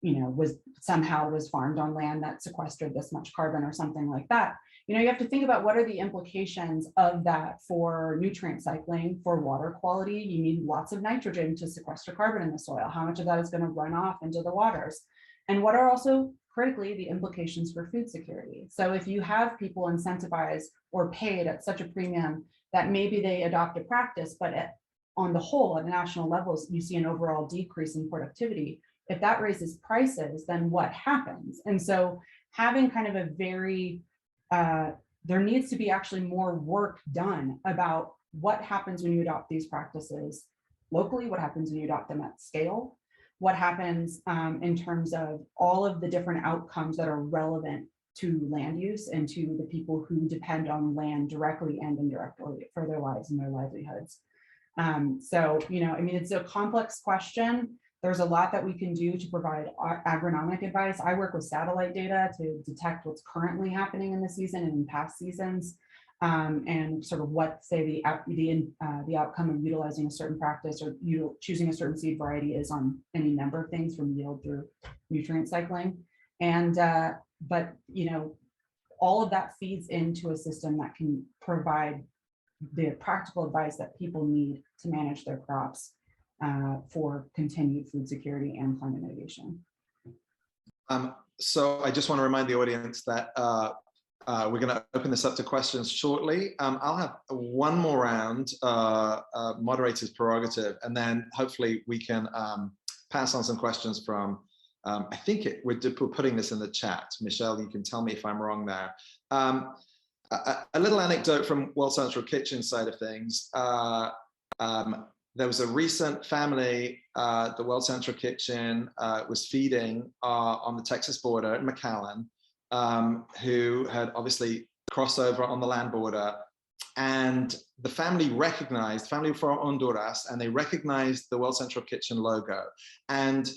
was farmed on land that sequestered this much carbon or something like that. You have to think about what are the implications of that for nutrient cycling, for water quality. You need lots of nitrogen to sequester carbon in the soil. How much of that is going to run off into the waters? And what are also critically the implications for food security? So if you have people incentivized or paid at such a premium that maybe they adopt a practice, but on the whole, at the national levels, you see an overall decrease in productivity. If that raises prices, then what happens? And so having kind of a very, there needs to be actually more work done about what happens when you adopt these practices locally, what happens when you adopt them at scale, what happens in terms of all of the different outcomes that are relevant to land use and to the people who depend on land directly and indirectly for their lives and their livelihoods. So, it's a complex question. There's a lot that we can do to provide agronomic advice. I work with satellite data to detect what's currently happening in the season and in past seasons, and sort of what, say, the outcome of utilizing a certain practice or choosing a certain seed variety is on any number of things from yield through nutrient cycling. And but all of that feeds into a system that can provide the practical advice that people need to manage their crops for continued food security and climate mitigation. So I just want to remind the audience that we're going to open this up to questions shortly. I'll have one more round, moderator's prerogative, and then hopefully we can pass on some questions from, I think we're putting this in the chat. Michelle, you can tell me if I'm wrong there. A little anecdote from World Central Kitchen side of things. There was a recent family, the World Central Kitchen was feeding on the Texas border at McAllen, who had obviously crossed over on the land border. And the family from Honduras, and they recognized the World Central Kitchen logo. And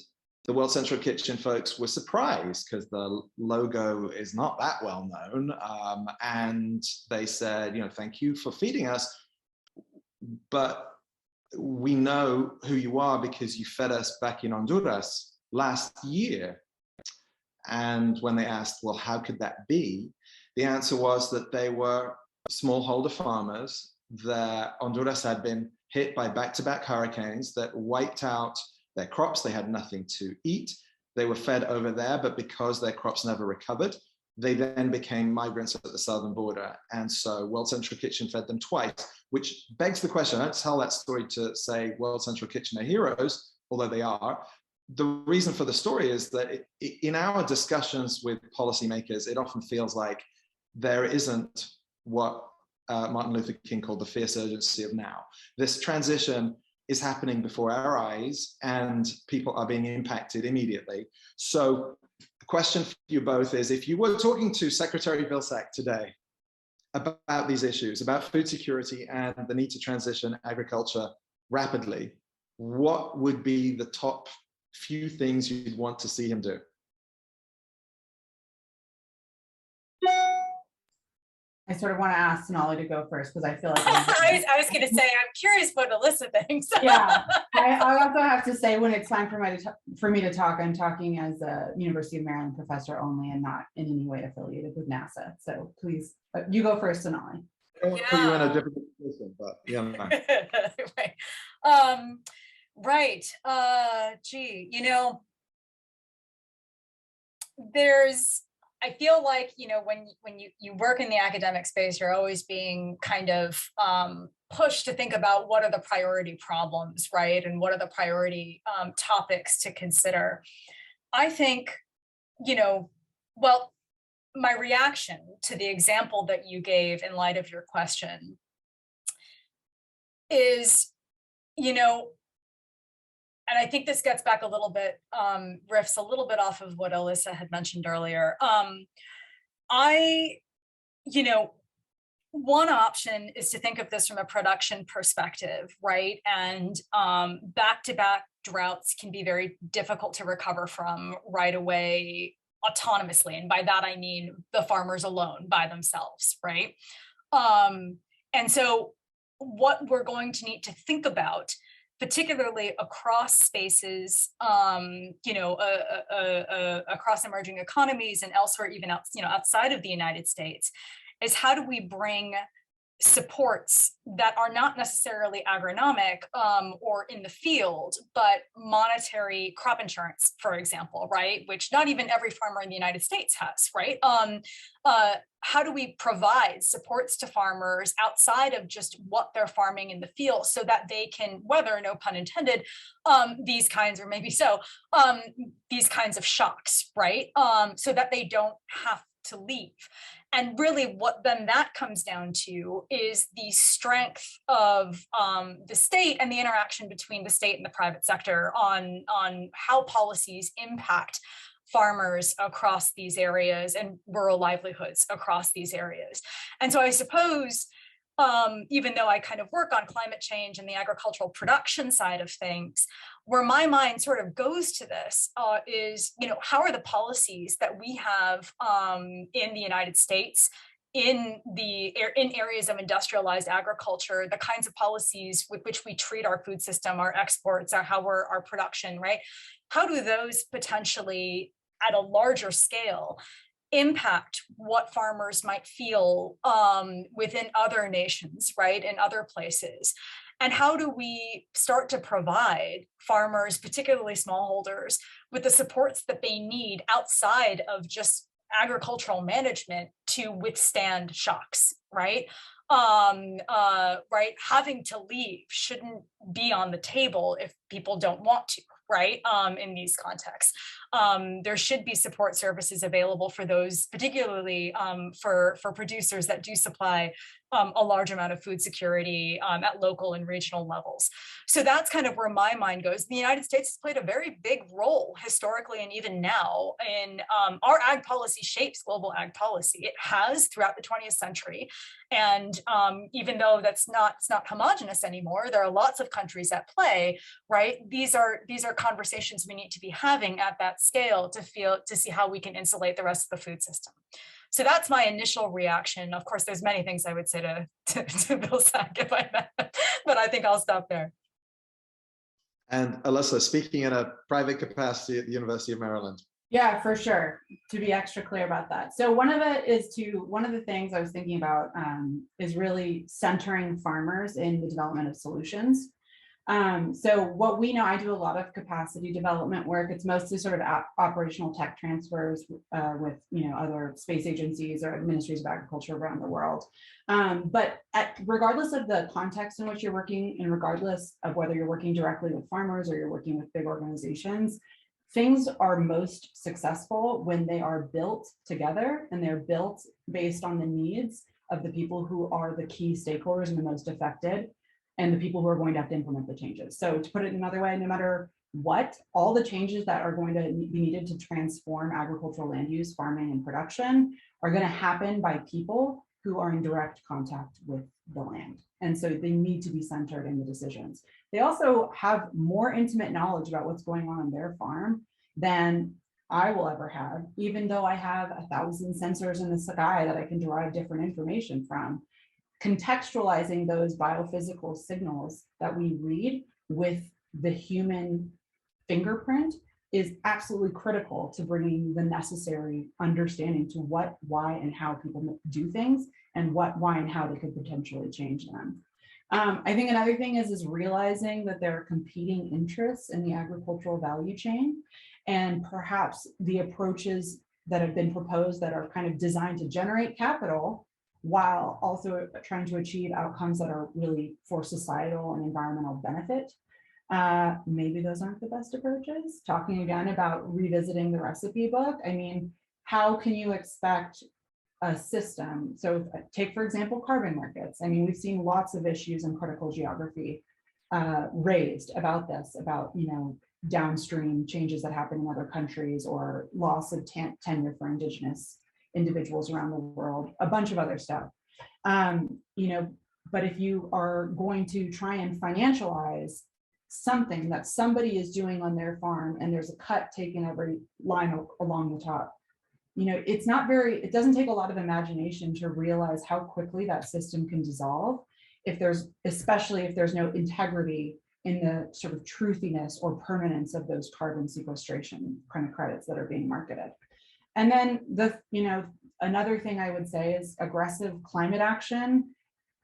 the World Central Kitchen folks were surprised because the logo is not that well known. And they said, thank you for feeding us, but we know who you are because you fed us back in Honduras last year. And when they asked, well, how could that be? The answer was that they were smallholder farmers, that Honduras had been hit by back-to-back hurricanes that wiped out their crops. They had nothing to eat. They were fed over there, but because their crops never recovered, they then became migrants at the southern border. And so World Central Kitchen fed them twice, which begs the question. I don't tell that story to say World Central Kitchen are heroes, although they are. The reason for the story is that in our discussions with policymakers, it often feels like there isn't what Martin Luther King called the fierce urgency of now. This transition is happening before our eyes and people are being impacted immediately. So the question for you both is, if you were talking to Secretary Vilsack today about these issues, about food security and the need to transition agriculture rapidly, what would be the top few things you'd want to see him do? I sort of want to ask Sonali to go first because I feel like I was going to say, I'm curious about a list of things. Yeah, I also have to say when it's time for me to talk, I'm talking as a University of Maryland professor only and not in any way affiliated with NASA. So please, you go first, Sonali. I don't want to put you in a difficult position, but yeah. Right. Gee, I feel like, when you work in the academic space, you're always being kind of pushed to think about what are the priority problems, right? And what are the priority topics to consider. I think, well, my reaction to the example that you gave in light of your question is, and I think this gets back a little bit, riffs a little bit off of what Alyssa had mentioned earlier. One option is to think of this from a production perspective, right? And back-to-back droughts can be very difficult to recover from right away autonomously. And by that, I mean the farmers alone by themselves, right? And so what we're going to need to think about, particularly across spaces, across emerging economies and elsewhere, even outside of the United States, is how do we bring supports that are not necessarily agronomic or in the field, but monetary crop insurance, for example, right? Which not even every farmer in the United States has, right? How do we provide supports to farmers outside of just what they're farming in the field so that they can weather, no pun intended, these kinds, or maybe so, these kinds of shocks, right? So that they don't have to leave. And really what then that comes down to is the strength of the state and the interaction between the state and the private sector on how policies impact farmers across these areas and rural livelihoods across these areas. And so I suppose, even though I kind of work on climate change and the agricultural production side of things, where my mind sort of goes to this is, how are the policies that we have in the United States in areas of industrialized agriculture, the kinds of policies with which we treat our food system, our exports, our production, right? How do those potentially at a larger scale impact what farmers might feel within other nations, right, in other places? And how do we start to provide farmers, particularly smallholders, with the supports that they need outside of just agricultural management to withstand shocks, right? Right, having to leave shouldn't be on the table if people don't want to, right? In these contexts, there should be support services available for those, particularly for producers that do supply a large amount of food security at local and regional levels. So that's kind of where my mind goes. The United States has played a very big role historically and even now in our ag policy shapes global ag policy. It has throughout the 20th century. And even though it's not homogenous anymore, there are lots of countries at play, right? These are conversations we need to be having at that scale to see how we can insulate the rest of the food system. So that's my initial reaction. Of course, there's many things I would say to Vilsack if I met, but I think I'll stop there. And Alyssa, speaking in a private capacity at the University of Maryland. Yeah, for sure. To be extra clear about that. So one of the things I was thinking about is really centering farmers in the development of solutions. So what we know, I do a lot of capacity development work. It's mostly sort of operational tech transfers with other space agencies or ministries of agriculture around the world. But regardless of the context in which you're working, and regardless of whether you're working directly with farmers or you're working with big organizations, things are most successful when they are built together and they're built based on the needs of the people who are the key stakeholders and the most affected, and the people who are going to have to implement the changes. So to put it another way, no matter what, all the changes that are going to be needed to transform agricultural land use, farming, and production are going to happen by people who are in direct contact with the land. And so they need to be centered in the decisions. They also have more intimate knowledge about what's going on their farm than I will ever have, even though I have 1,000 sensors in the sky that I can derive different information from. Contextualizing those biophysical signals that we read with the human fingerprint is absolutely critical to bringing the necessary understanding to what, why, and how people do things, and what, why, and how they could potentially change them. I think another thing is realizing that there are competing interests in the agricultural value chain, and perhaps the approaches that have been proposed that are kind of designed to generate capital while also trying to achieve outcomes that are really for societal and environmental benefit. Maybe those aren't the best approaches. Talking again about revisiting the recipe book. I mean, how can you expect a system? So take, for example, carbon markets. I mean, we've seen lots of issues in critical geography raised about this, about, you know, downstream changes that happen in other countries or loss of tenure for indigenous individuals around the world, a bunch of other stuff. You know, but if you are going to try and financialize something that somebody is doing on their farm and there's a cut taken every line along the top, you know, it's not very, it doesn't take a lot of imagination to realize how quickly that system can dissolve if there's, especially if there's no integrity in the sort of truthiness or permanence of those carbon sequestration kind of credits that are being marketed. And then the, you know, another thing I would say is aggressive climate action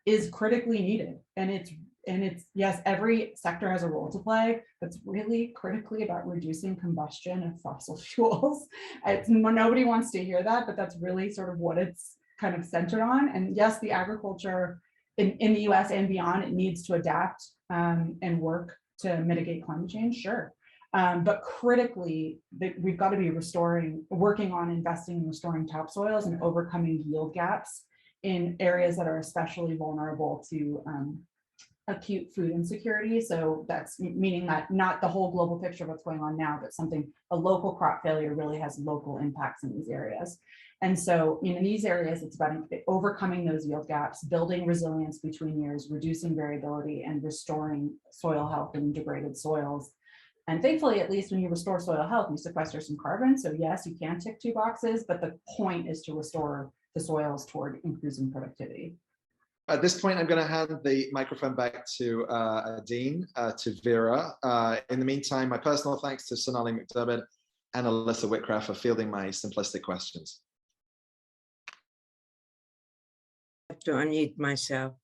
is critically needed. And it's, yes, every sector has a role to play, but it's really critically about reducing combustion of fossil fuels. Nobody wants to hear that, but that's really sort of what it's kind of centered on. And yes, the agriculture in the US and beyond, it needs to adapt and work to mitigate climate change, sure. But critically, we've got to be working on investing in restoring topsoils and overcoming yield gaps in areas that are especially vulnerable to acute food insecurity. So that's meaning that not the whole global picture of what's going on now, but a local crop failure really has local impacts in these areas. And so in these areas, it's about overcoming those yield gaps, building resilience between years, reducing variability, and restoring soil health in degraded soils. And thankfully, at least when you restore soil health, you sequester some carbon. So yes, you can tick 2 boxes, but the point is to restore the soils toward increasing productivity. At this point, I'm going to hand the microphone back to Dean, to Vera. In the meantime, my personal thanks to Sonali, McDermid, and Alyssa Whitcraft for fielding my simplistic questions. I have to unmute myself.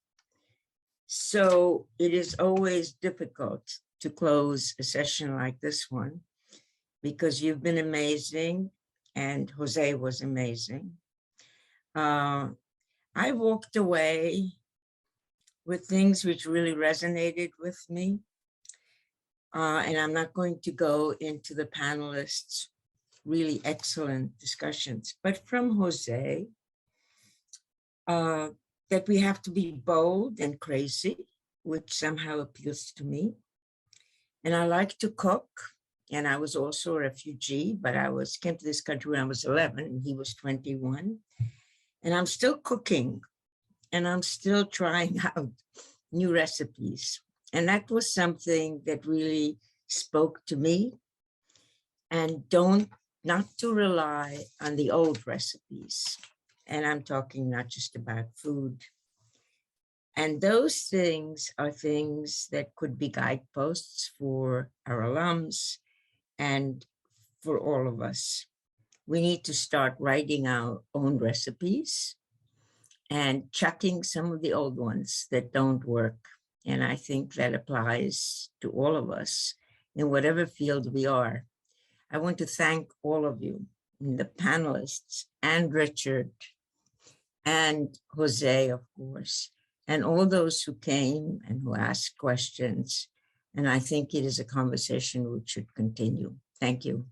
So it is always difficult to close a session like this one because you've been amazing and Jose was amazing. I walked away with things which really resonated with me. And I'm not going to go into the panelists' really excellent discussions, but from Jose, that we have to be bold and crazy, which somehow appeals to me. And I like to cook. And I was also a refugee, but came to this country when I was 11 and he was 21. And I'm still cooking and I'm still trying out new recipes. And that was something that really spoke to me. And not to rely on the old recipes. And I'm talking not just about food. And those things are things that could be guideposts for our alums and for all of us. We need to start writing our own recipes and chucking some of the old ones that don't work. And I think that applies to all of us in whatever field we are. I want to thank all of you, the panelists, and Richard, and Jose, of course, and all those who came and who asked questions. And I think it is a conversation which should continue. Thank you.